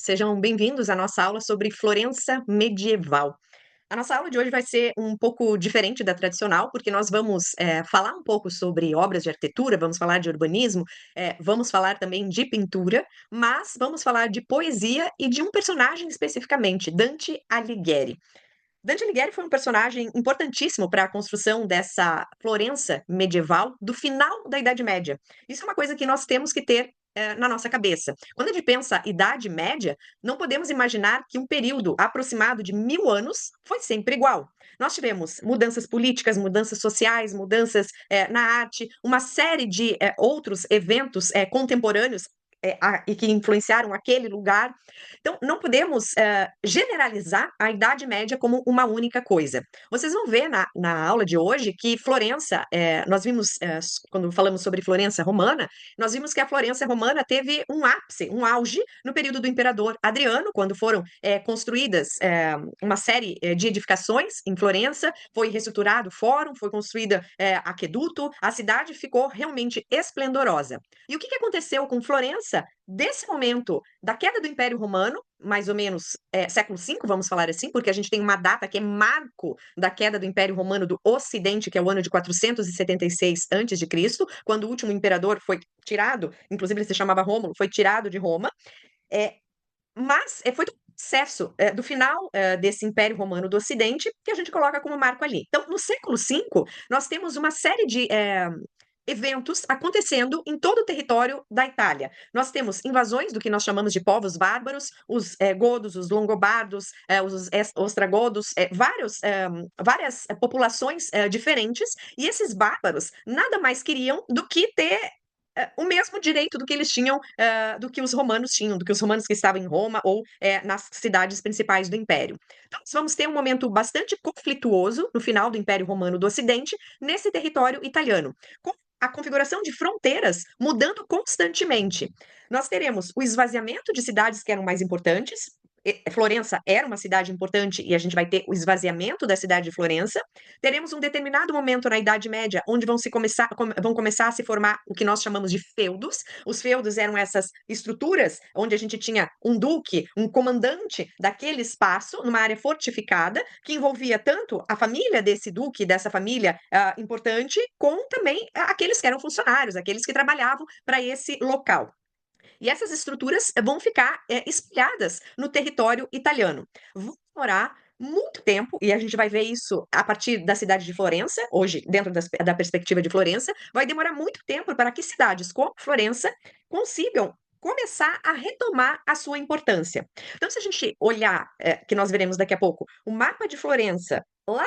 sejam bem-vindos à nossa aula sobre Florença medieval. A nossa aula de hoje vai ser um pouco diferente da tradicional, porque nós vamos falar um pouco sobre obras de arquitetura, vamos falar de urbanismo, vamos falar também de pintura, mas vamos falar de poesia e de um personagem especificamente, Dante Alighieri. Dante Alighieri foi um personagem importantíssimo para a construção dessa Florença medieval do final da Idade Média. Isso é uma coisa que nós temos que ter na nossa cabeça. Quando a gente pensa Idade Média, não podemos imaginar que um período aproximado de 1000 anos foi sempre igual. Nós tivemos mudanças políticas, mudanças sociais, mudanças na arte, uma série de outros eventos contemporâneos e que influenciaram aquele lugar. Então, não podemos generalizar a Idade Média como uma única coisa. Vocês vão ver na aula de hoje que Florença, nós vimos, quando falamos sobre Florença romana, nós vimos que a Florença romana teve um ápice, um auge no período do imperador Adriano, quando foram construídas uma série de edificações em Florença, foi reestruturado o fórum, foi construída aqueduto, a cidade ficou realmente esplendorosa. E o que aconteceu com Florença desse momento da queda do Império Romano, mais ou menos século V, vamos falar assim, porque a gente tem uma data que é marco da queda do Império Romano do Ocidente, que é o ano de 476 a.C., quando o último imperador foi tirado, inclusive ele se chamava Rômulo, foi tirado de Roma, é, mas foi do processo do final desse Império Romano do Ocidente que a gente coloca como marco ali. Então, no século V, nós temos uma série de eventos acontecendo em todo o território da Itália. Nós temos invasões do que nós chamamos de povos bárbaros, os godos, os longobardos, os ostrogodos, várias populações diferentes, e esses bárbaros nada mais queriam do que ter o mesmo direito do que eles tinham, do que os romanos tinham, do que os romanos que estavam em Roma ou nas cidades principais do Império. Então, nós vamos ter um momento bastante conflituoso no final do Império Romano do Ocidente, nesse território italiano, com a configuração de fronteiras mudando constantemente. Nós teremos o esvaziamento de cidades que eram mais importantes. Florença era uma cidade importante e a gente vai ter o esvaziamento da cidade de Florença. Teremos um determinado momento na Idade Média onde vão começar a se formar o que nós chamamos de feudos. Os feudos eram essas estruturas onde a gente tinha um duque, um comandante daquele espaço, numa área fortificada, que envolvia tanto a família desse duque, dessa família importante, como também aqueles que eram funcionários, aqueles que trabalhavam para esse local. E essas estruturas vão ficar espalhadas no território italiano. Vão demorar muito tempo, e a gente vai ver isso a partir da cidade de Florença, hoje, dentro da perspectiva de Florença, vai demorar muito tempo para que cidades como Florença consigam começar a retomar a sua importância. Então, se a gente olhar, que nós veremos daqui a pouco, o mapa de Florença, lá,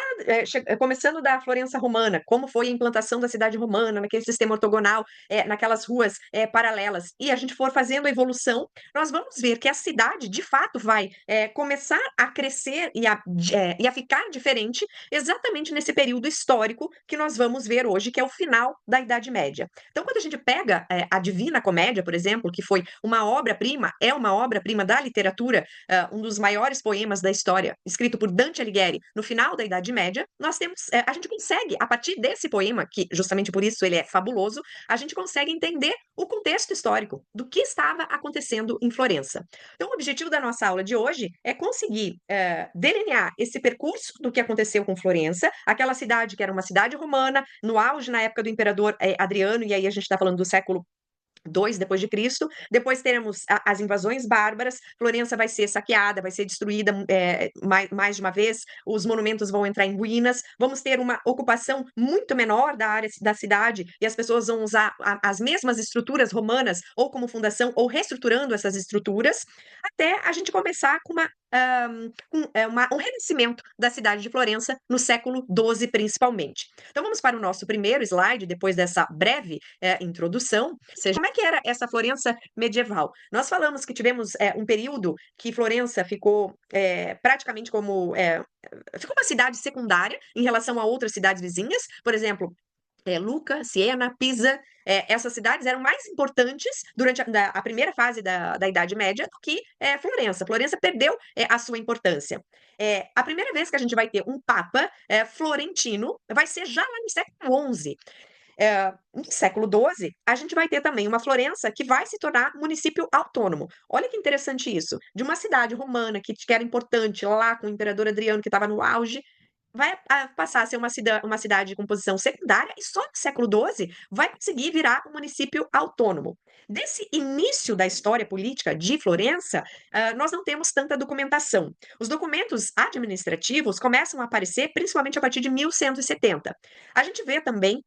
começando da Florença romana, como foi a implantação da cidade romana, naquele sistema ortogonal, naquelas ruas paralelas, e a gente for fazendo a evolução, nós vamos ver que a cidade, de fato, vai começar a crescer e a ficar diferente exatamente nesse período histórico que nós vamos ver hoje, que é o final da Idade Média. Então, quando a gente pega a Divina Comédia, por exemplo, que foi uma obra-prima, é uma obra-prima da literatura, um dos maiores poemas da história, escrito por Dante Alighieri, no final da Idade Média, nós temos, a gente consegue, a partir desse poema, que justamente por isso ele é fabuloso, a gente consegue entender o contexto histórico do que estava acontecendo em Florença. Então, o objetivo da nossa aula de hoje é conseguir delinear esse percurso do que aconteceu com Florença, aquela cidade que era uma cidade romana, no auge na época do imperador Adriano, e aí a gente está falando do século II depois de Cristo. Depois teremos as invasões bárbaras. Florença vai ser saqueada, vai ser destruída mais de uma vez. Os monumentos vão entrar em ruínas. Vamos ter uma ocupação muito menor da área da cidade e as pessoas vão usar as mesmas estruturas romanas ou como fundação ou reestruturando essas estruturas até a gente começar com um renascimento da cidade de Florença no século XII, principalmente. Então vamos para o nosso primeiro slide, depois dessa breve introdução. Seja, como é que era essa Florença medieval? Nós falamos que tivemos um período que Florença ficou praticamente como ficou uma cidade secundária em relação a outras cidades vizinhas, por exemplo, Lucca, Siena, Pisa, essas cidades eram mais importantes durante a primeira fase da Idade Média do que Florença. Florença perdeu a sua importância. A primeira vez que a gente vai ter um papa florentino vai ser já lá no século XI. No século XII, a gente vai ter também uma Florença que vai se tornar município autônomo. Olha que interessante isso. De uma cidade romana que era importante lá com o imperador Adriano, que estava no auge, vai passar a ser uma cidade com posição secundária e só no século XII vai conseguir virar um município autônomo. Desse início da história política de Florença, nós não temos tanta documentação. Os documentos administrativos começam a aparecer principalmente a partir de 1170. A gente vê também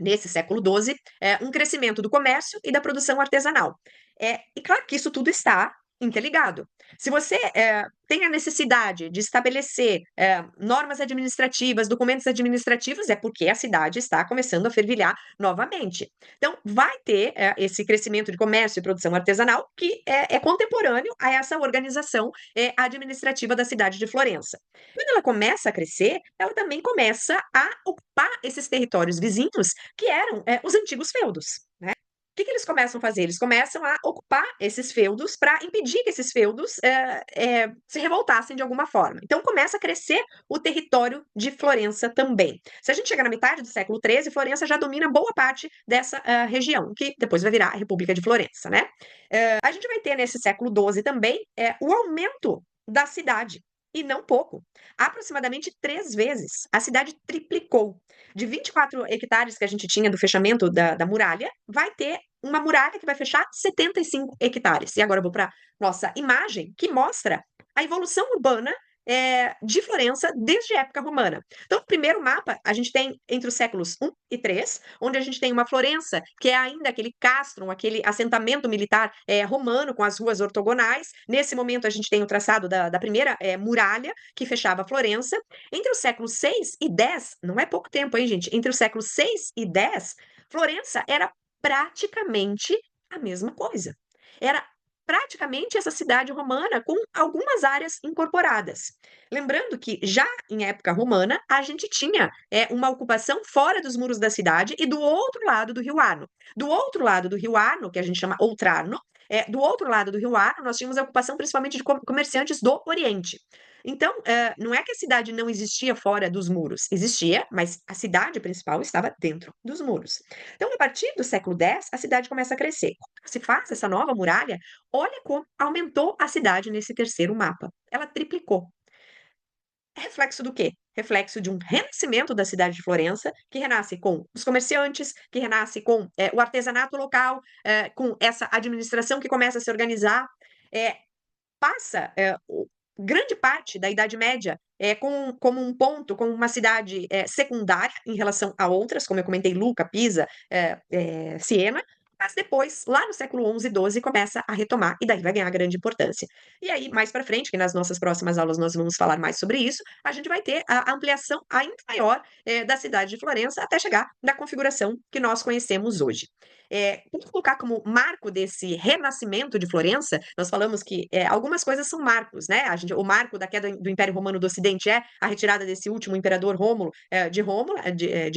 nesse século XII, um crescimento do comércio e da produção artesanal. E claro que isso tudo está interligado. Se você tem a necessidade de estabelecer normas administrativas, documentos administrativos, é porque a cidade está começando a fervilhar novamente. Então, vai ter esse crescimento de comércio e produção artesanal que é contemporâneo a essa organização administrativa da cidade de Florença. Quando ela começa a crescer, ela também começa a ocupar esses territórios vizinhos que eram os antigos feudos, né? O que eles começam a fazer? Eles começam a ocupar esses feudos para impedir que esses feudos se revoltassem de alguma forma. Então começa a crescer o território de Florença também. Se a gente chegar na metade do século XIII, Florença já domina boa parte dessa região, que depois vai virar a República de Florença, né? A gente vai ter nesse século XII também o aumento da cidade. E não pouco. Aproximadamente 3 vezes. A cidade triplicou. De 24 hectares que a gente tinha do fechamento da muralha, vai ter uma muralha que vai fechar 75 hectares. E agora eu vou para nossa imagem, que mostra a evolução urbana de Florença desde a época romana. Então, o primeiro mapa a gente tem entre os séculos I e III, onde a gente tem uma Florença que é ainda aquele castrum, aquele assentamento militar romano com as ruas ortogonais. Nesse momento a gente tem o traçado da primeira muralha que fechava Florença. Entre os séculos VI e X, não é pouco tempo, hein, gente? Entre os séculos VI e X, Florença era praticamente a mesma coisa. Era praticamente essa cidade romana com algumas áreas incorporadas. Lembrando que já em época romana a gente tinha uma ocupação fora dos muros da cidade e do outro lado do Rio Arno. Do outro lado do Rio Arno, que a gente chama Outrarno, do outro lado do Rio Arno nós tínhamos a ocupação principalmente de comerciantes do Oriente. Então, não é que a cidade não existia fora dos muros, existia, mas a cidade principal estava dentro dos muros. Então, a partir do século X, a cidade começa a crescer. Quando se faz essa nova muralha, olha como aumentou a cidade nesse terceiro mapa. Ela triplicou. É reflexo do quê? Reflexo de um renascimento da cidade de Florença, que renasce com os comerciantes, que renasce com o artesanato local, com essa administração que começa a se organizar. É, passa grande parte da Idade Média como um ponto, como uma cidade secundária em relação a outras, como eu comentei, Lucca, Pisa, Siena, mas depois, lá no século XI e XII, começa a retomar, e daí vai ganhar grande importância. E aí, mais para frente, que nas nossas próximas aulas nós vamos falar mais sobre isso, a gente vai ter a ampliação ainda maior da cidade de Florença, até chegar na configuração que nós conhecemos hoje. Vamos colocar como marco desse renascimento de Florença, nós falamos que algumas coisas são marcos, né? O marco da queda do Império Romano do Ocidente é a retirada desse último imperador Rômulo de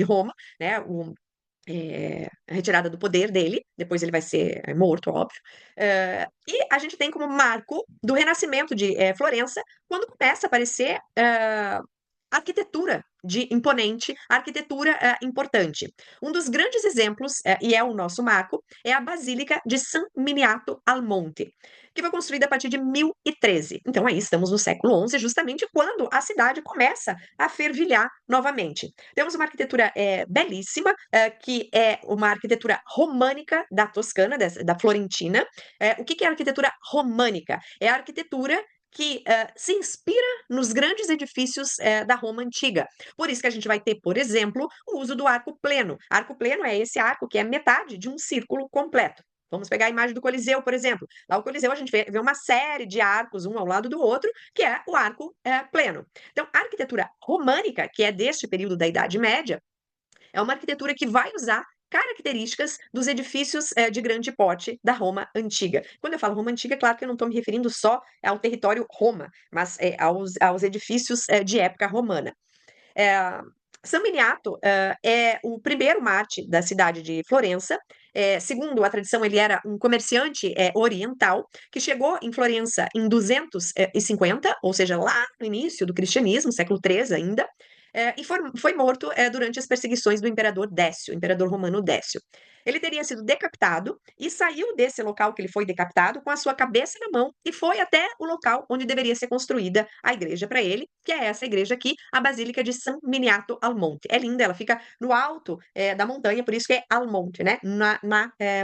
Roma, né? A retirada do poder dele, depois ele vai ser morto, óbvio. E a gente tem como marco do renascimento de Florença, quando começa a aparecer arquitetura de imponente, arquitetura importante. Um dos grandes exemplos, e é o nosso marco, é a Basílica de San Miniato al Monte, que foi construída a partir de 1013. Então, aí estamos no século XI, justamente quando a cidade começa a fervilhar novamente. Temos uma arquitetura belíssima, que é uma arquitetura românica da Toscana, da Florentina. O que é a arquitetura românica? É a arquitetura que se inspira nos grandes edifícios da Roma antiga. Por isso que a gente vai ter, por exemplo, o uso do arco pleno. Arco pleno é esse arco que é metade de um círculo completo. Vamos pegar a imagem do Coliseu, por exemplo. Lá o Coliseu a gente vê uma série de arcos, um ao lado do outro, que é o arco pleno. Então, a arquitetura românica, que é deste período da Idade Média, é uma arquitetura que vai usar características dos edifícios de grande porte da Roma antiga. Quando eu falo Roma antiga, é claro que eu não estou me referindo só ao território Roma, mas aos edifícios de época romana. San Miniato é o primeiro mártir da cidade de Florença. Segundo a tradição, ele era um comerciante oriental que chegou em Florença em 250, ou seja, lá no início do cristianismo, século III ainda. e foi morto durante as perseguições do imperador Décio, imperador romano Décio. Ele teria sido decapitado e saiu desse local que ele foi decapitado com a sua cabeça na mão e foi até o local onde deveria ser construída a igreja para ele, que é essa igreja aqui, a Basílica de San Miniato al Monte. É linda, ela fica no alto da montanha, por isso que é al monte, né? Na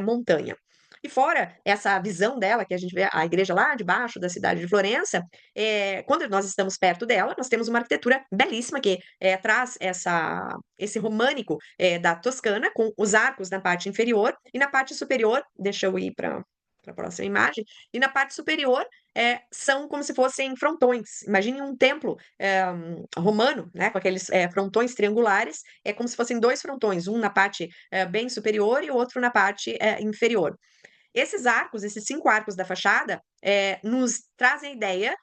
montanha. E fora essa visão dela, que a gente vê a igreja lá de baixo da cidade de Florença, quando nós estamos perto dela, nós temos uma arquitetura belíssima que traz esse românico da Toscana, com os arcos na parte inferior, e na parte superior, deixa eu ir para a próxima imagem, e na parte superior são como se fossem frontões. Imagine um templo romano, né, com aqueles frontões triangulares, é como se fossem dois frontões, um na parte bem superior e o outro na parte inferior. Esses arcos, esses 5 arcos da fachada, nos trazem a ideia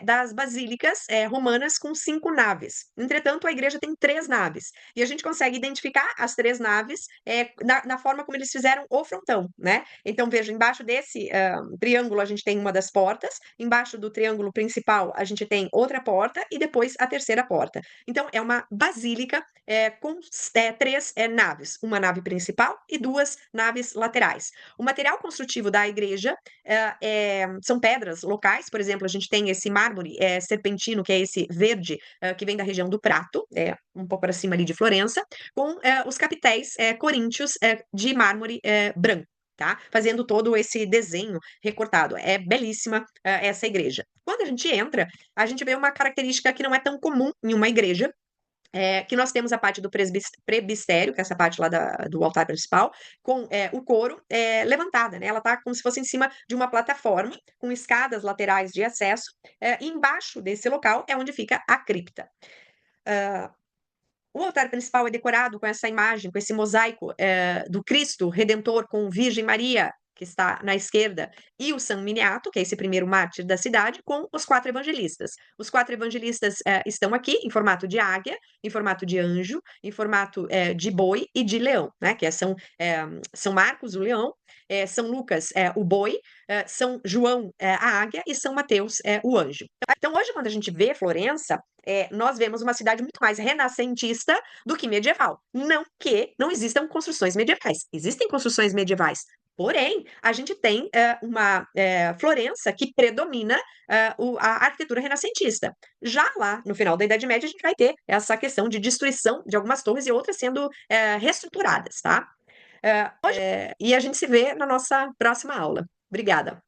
das basílicas romanas com 5 naves. Entretanto, a igreja tem 3 naves. E a gente consegue identificar as 3 naves na forma como eles fizeram o frontão, né? Então, veja, embaixo desse triângulo a gente tem uma das portas, embaixo do triângulo principal a gente tem outra porta e depois a terceira porta. Então, é uma basílica com 3 naves, uma nave principal e 2 naves laterais. O material construtivo da igreja são pedras locais, por exemplo, a gente tem esse mármore serpentino, que é esse verde que vem da região do Prato, um pouco para cima ali de Florença, com os capitéis coríntios de mármore branco. Tá? Fazendo todo esse desenho recortado. É belíssima essa igreja. Quando a gente entra, a gente vê uma característica que não é tão comum em uma igreja, que nós temos a parte do presbistério, que é essa parte lá do altar principal, com o coro levantada, né? Ela está como se fosse em cima de uma plataforma, com escadas laterais de acesso, e embaixo desse local é onde fica a cripta. O altar principal é decorado com essa imagem, com esse mosaico do Cristo Redentor com Virgem Maria, que está na esquerda, e o San Miniato, que é esse primeiro mártir da cidade, com os 4 evangelistas. Os 4 evangelistas estão aqui em formato de águia, em formato de anjo, em formato de boi e de leão, né? Que São Marcos, o leão, São Lucas, o boi, São João, a águia, e São Mateus, o anjo. Então, hoje, quando a gente vê Florença, nós vemos uma cidade muito mais renascentista do que medieval. Não que não existam construções medievais. Existem construções medievais. Porém, a gente tem uma Florença que predomina a arquitetura renascentista. Já lá, no final da Idade Média, a gente vai ter essa questão de destruição de algumas torres e outras sendo reestruturadas, tá? E a gente se vê na nossa próxima aula. Obrigada.